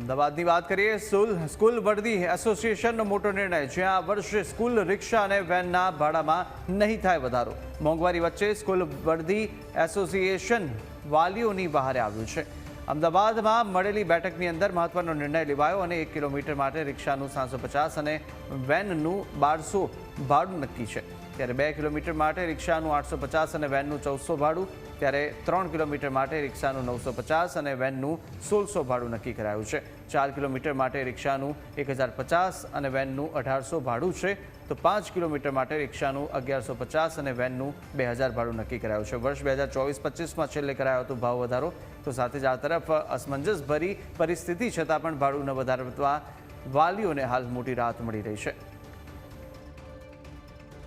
અમદાવાદની વાત કરીએ, સ્કૂલ વર્દી એસોસિએશનનો મોટો નિર્ણય, જ્યાં આ વર્ષે સ્કૂલ રિક્ષા અને વેનના ભાડામાં નહીં થાય વધારો. મોંઘવારી વચ્ચે સ્કૂલ વર્દી એસોસિએશન વાલીઓની વહારે આવ્યું છે. અમદાવાદમાં મળેલી બેઠકની અંદર મહત્વનો નિર્ણય લેવાયો અને 1 કિલોમીટર માટે રિક્ષાનું 750 અને વેનનું 1200 ભાડું નક્કી છે. ત્યારે 2 કિલોમીટર માટે રિક્ષાનું 850 અને વેનનું 1400 ભાડું, ત્યારે 3 કિલોમીટર માટે રિક્ષાનું 950 અને વેનનું 1600 ભાડું નક્કી કરાયું છે. 4 કિલોમીટર માટે રિક્ષાનું 1050 અને વેનનું 1800 ભાડું છે, તો 5 કિલોમીટર માટે રિક્ષાનું 1150 અને વેનનું 2000 ભાડું નક્કી કરાયું છે. વર્ષ 2024-25માં છેલ્લે કરાયો હતો ભાવ વધારો, તો સાથે જ આ તરફ અસમંજસભરી પરિસ્થિતિ છતાં પણ ભાડું ન વધારવા વાલીઓને હાલ મોટી રાહત મળી રહી છે.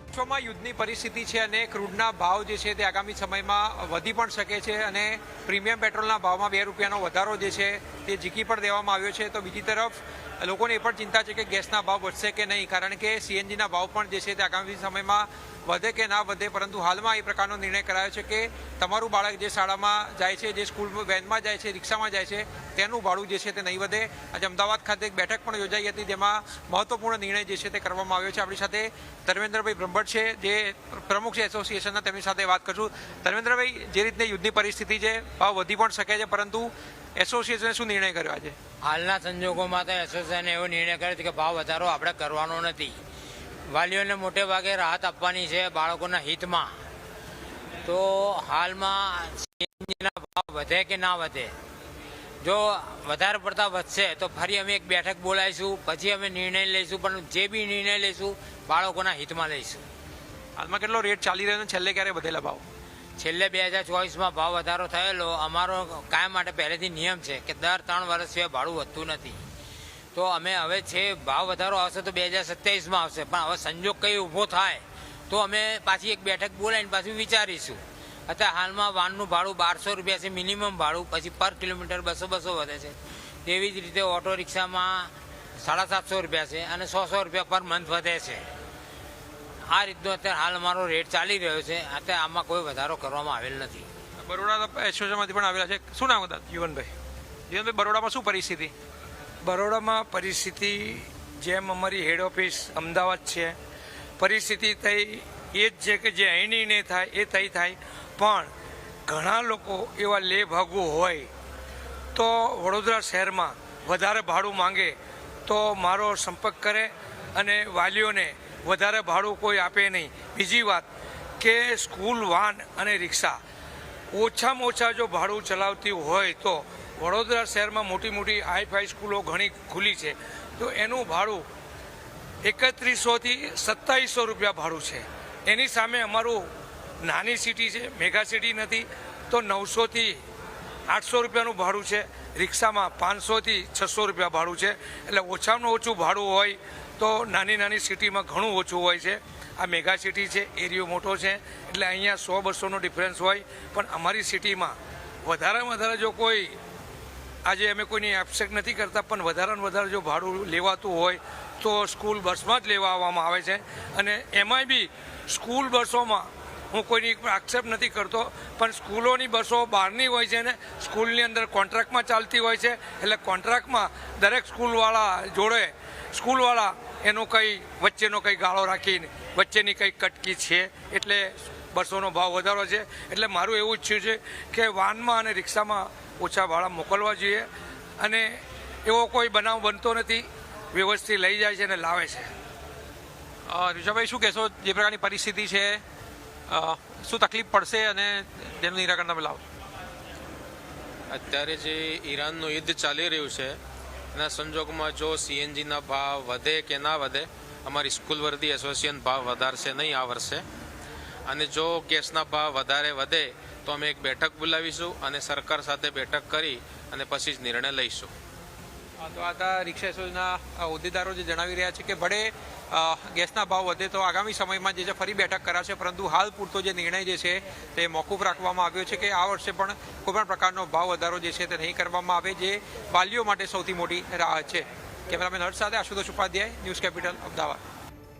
વિશ્વમાં યુદ્ધની પરિસ્થિતિ છે અને ક્રૂડના ભાવ જે છે તે આગામી સમયમાં વધી પણ શકે છે અને પ્રીમિયમ પેટ્રોલના ભાવમાં 2 રૂપિયાનો વધારો જે છે તે ઝીકી પણ દેવામાં આવ્યો છે. તો બીજી તરફ લોકોને એ પણ ચિંતા છે કે ગેસના ભાવ વધશે કે નહીં, કારણ કે સીએનજીના ભાવ પણ જે છે તે આગામી સમયમાં વધે કે ના વધે. પરંતુ હાલમાં એ પ્રકારનો નિર્ણય કરાયો છે કે તમારું બાળક જે શાળામાં જાય છે, જે સ્કૂલ વેનમાં જાય છે, રિક્ષામાં જાય છે, તેનું ભાડું જે છે તે નહીં વધે. આજે અમદાવાદ ખાતે એક બેઠક પણ યોજાઈ હતી, જેમાં મહત્વપૂર્ણ નિર્ણય જે છે તે કરવામાં આવ્યો છે. આપણી સાથે ધર્મેન્દ્રભાઈ બ્રહ્મભટ્ટ છે, જે પ્રમુખ છે એસોસિએશનના, તેમની સાથે વાત કરશું. ધર્મેન્દ્રભાઈ, જે રીતની યુદ્ધની પરિસ્થિતિ છે, ભાવ વધી પણ શકે છે, પરંતુ એસોસિએશને શું નિર્ણય કર્યો આજે? હાલના સંજોગોમાં તો એસોસિએશને એવો નિર્ણય કર્યો છે કે ભાવ વધારો આપણે કરવાનો નથી. વાલીઓને મોટે ભાગે રાહત આપવાની છે બાળકોના હિતમાં. તો હાલમાં સીએનજીના ભાવ વધે કે ના વધે, જો વધારે પડતા વધશે તો ફરી અમે એક બેઠક બોલાવીશું, પછી અમે નિર્ણય લઈશું, પણ જે બી નિર્ણય લઈશું બાળકોના હિતમાં લઈશું. હાલમાં કેટલો રેટ ચાલી રહ્યો છે? છેલ્લે ક્યારે વધેલા ભાવ? છેલ્લે 2024માં ભાવ વધારો થયેલો. અમારો કાયમ માટે પહેલેથી નિયમ છે કે દર 3 વર્ષ સિવાય ભાડું વધતું નથી. તો અમે હવે છે ભાવ વધારો આવશે તો 2027માં આવશે, પણ હવે સંજોગ કંઈ ઊભો થાય તો અમે પાછી એક બેઠક બોલાવીને પાછું વિચારીશું. અત્યારે હાલમાં વાનનું ભાડું 1200 રૂપિયા છે મિનિમમ ભાડું, પછી પર કિલોમીટર 200 વધે છે. તેવી જ રીતે ઓટો રિક્ષામાં 750 રૂપિયા છે અને 100 રૂપિયા પર મંથ વધે છે. આ રીતનો અત્યારે હાલ અમારો રેટ ચાલી રહ્યો છે. અત્યારે આમાં કોઈ વધારો કરવામાં આવેલ નથી. બરોડા એસોસિએશનમાંથી પણ આવેલા છે. શું નામ હતા? જીવનભાઈ, બરોડામાં શું પરિસ્થિતિ? બરોડામાં પરિસ્થિતિ જેમ અમારી હેડ ઓફિસ અમદાવાદ છે, પરિસ્થિતિ થઈ એ જ છે કે જે અહીં નહીં થાય એ થઈ થાય. પણ ઘણા લોકો એવા લેભાગુ હોય તો વડોદરા શહેરમાં વધારે ભાડું માંગે તો મારો સંપર્ક કરે અને વાલીઓને વધારે ભાડું કોઈ આપે નહીં. બીજી વાત કે સ્કૂલ વાન અને રિક્ષા ઓછામાં ઓછા જો ભાડું ચલાવતી હોય તો વડોદરા શહેરમાં મોટી મોટી હાઈફાઈ સ્કૂલો ઘણી ખુલી છે, તો એનું ભાડું 3100થી 2700 રૂપિયા ભાડું છે. એની સામે અમારું નાની સિટી છે, મેગા સિટી નથી, તો 900થી 800 રૂપિયાનું ભાડું છે. રિક્ષામાં 500થી 600 રૂપિયા ભાડું છે. એટલે ઓછામાં ઓછું ભાડું હોય તો નાની સિટીમાં ઘણું ઓછું હોય છે. આ મેગા સિટી છે, એરિયો મોટો છે, એટલે અહીંયા 100-200નો ડિફરન્સ હોય. પણ અમારી સિટીમાં વધારેમાં વધારે જો કોઈ, આજે અમે કોઈની એબ્સેક્ટ નથી કરતા, પણ વધારેમાં વધારે જો ભાડું લેવાતું હોય તો સ્કૂલ બસમાં જ લેવા આવવામાં આવે છે. અને એમાંય બી સ્કૂલ બસોમાં હું કોઈની આક્ષેપ નથી કરતો, પણ સ્કૂલોની બસો બહારની હોય છે ને સ્કૂલની અંદર કોન્ટ્રાક્ટમાં ચાલતી હોય છે. એટલે કોન્ટ્રાક્ટમાં દરેક સ્કૂલવાળા જોડે સ્કૂલવાળા એનો કંઈ વચ્ચેનો કંઈ ગાળો રાખીને વચ્ચેની કંઈ કટકી છે, એટલે બસોનો ભાવ વધારો છે. એટલે મારું એવું ઈચ્છ્યું છે કે વાનમાં અને રિક્ષામાં ઓછા ભાડા મોકલવા જોઈએ. અને એવો કોઈ બનાવ બનતો નથી, વ્યવસ્થિત લઈ જાય છે અને લાવે છે. ઋષભભાઈ, શું કહેશો? જે પ્રકારની પરિસ્થિતિ છે, શું તકલીફ પડશે અને તેનું નિરાકરણ તમે લાવો? અત્યારે જે ઈરાનનું યુદ્ધ ચાલી રહ્યું છે એના સંજોગમાં જો સીએનજીના ભાવ વધે કે ના વધે, અમારી સ્કૂલ વર્દી એસોસિએશન ભાવ વધારશે નહીં આ વર્ષે. અને જો ગેસના ભાવ વધારે વધે તો અમે એક બેઠક બોલાવીશું અને સરકાર સાથે બેઠક કરી અને પછી જ નિર્ણય લઈશું. તો આ રિક્ષા એસોસિએશનના હોદ્દેદારો જે જણાવી રહ્યા છે કે ભલે ગેસના ભાવ વધે તો આગામી સમયમાં જે છે ફરી બેઠક કરાશે, પરંતુ હાલ પૂરતો જે નિર્ણય જે છે તે મોકૂફ રાખવામાં આવ્યો છે કે આ વર્ષે પણ કોઈપણ પ્રકારનો ભાવ વધારો જે છે તે નહીં કરવામાં આવે, જે વાલીઓ માટે સૌથી મોટી રાહત છે. કેમેરામેન હર્ષ સાથે આશુતોષ ઉપાધ્યાય, ન્યૂઝ કેપિટલ, અમદાવાદ.